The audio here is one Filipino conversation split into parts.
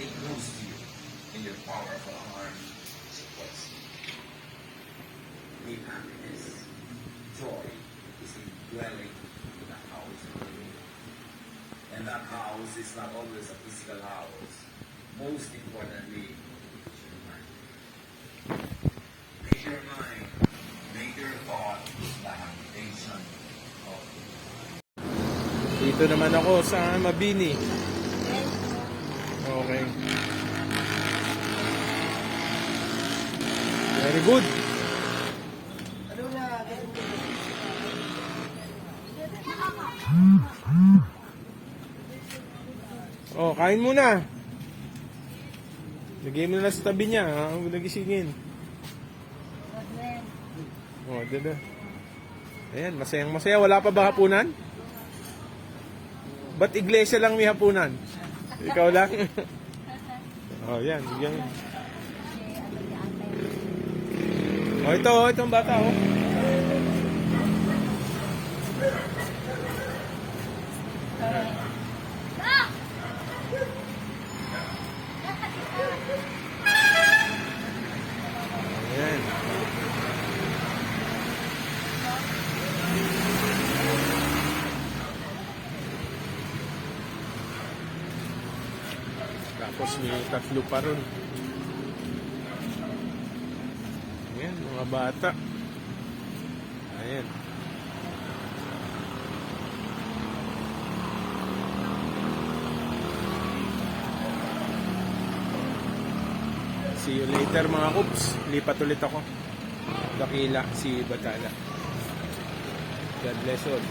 stay close to you and your powerful arm supports you. Deep happiness, joy is indwelling in the house of the Lord. And that house is not always a physical house. Most importantly, is your mind. Make your mind, make your thought the habitation of Dito naman ako sa Mabini. Okay. Very good. Oh, kain muna. Lagay mo na sa tabi niya. Huwag nagisingin. Oh, dada. Ayan, masayang masaya. Wala pa ba hapunan? Ba't iglesia lang may hapunan? Ikaw lang? Oh, yan. Bigyan. Oh, itong bata, oh. Ayan. Tapos may tatlo pa ron. Ayan, mga bata. Ayan. See you later mga kups. Lipat ulit ako. Dakila, si Batala. God bless all.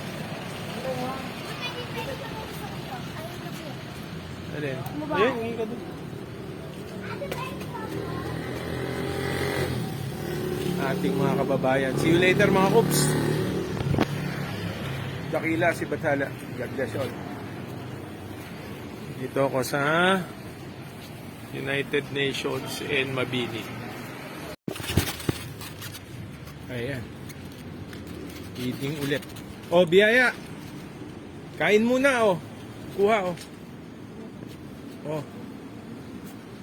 Alin? Ayan, ngayon ka doon. Ating mga kababayan. See you later mga kups. Dakila, si Batala. God bless all. Dito ako sa United Nations in Mabini. Ayan. Eating ulit. Oh, biyaya. Kain muna, oh. Kuha, oh. Oh.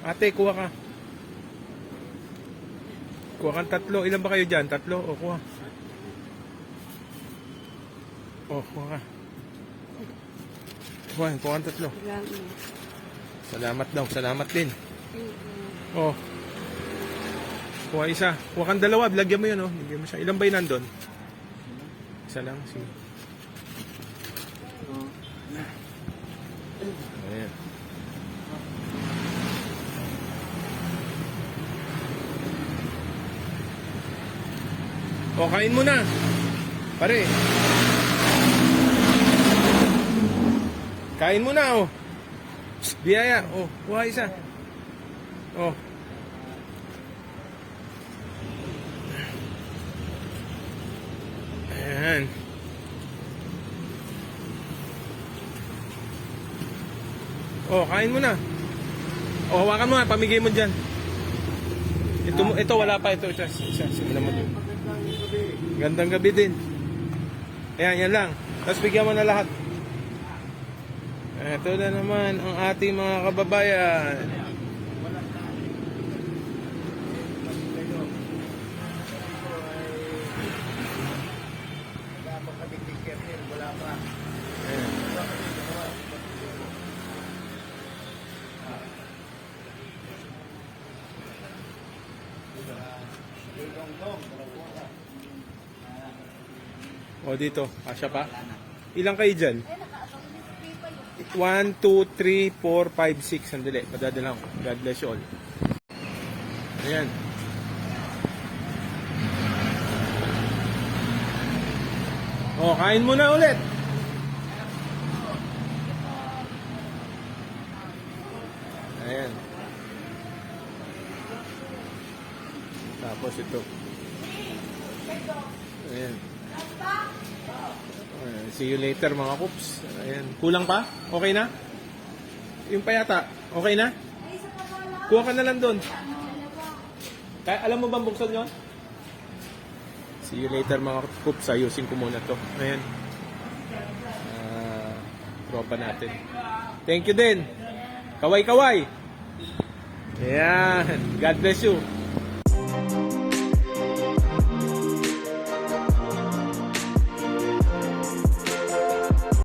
Ate, kuha ka. Kuha kang tatlo. Ilan ba kayo dyan? Tatlo? Oh, kuha. Oh, kuha ka. Kuha kang tatlo. Salamat daw. Salamat din. Oh. Kuha isa. Kuha kang dalawa. Lagyan mo yun, oh. Lagyan mo siya. Ilan ba yun nandun? Isa lang. Sige. Ayan. O, kain mo na. Pare. Kain mo na, oh. Biyaya. Oh, kuha isa. Oh. Ayan. Oh, kain mo na. Oh, hawakan mo, pamigay mo dyan. Ito wala pa. Ito, simulan mo dun. Gandang gabi din. Ayan, yan lang. Tapos bigyan mo na lahat. Ito na naman ang ating mga kababayan. O dito, asya pa. Ilang kayo dyan? 1, 2, 3, 4, 5, 6. Sandali, padadala ko. God bless you all. Ayan. O, kain muna ulit. Ayan. Tapos ito. Ayan. See you later mga kups. Ayan. Kulang pa? Okay na? Yung payata, okay na? Kuha ka na lang doon. Kaya, alam mo bang buksan yun? See you later mga kups. Ayusin ko muna to. Ayan. Tropa natin. Thank you din. Kaway-kaway. Ayan. God bless you.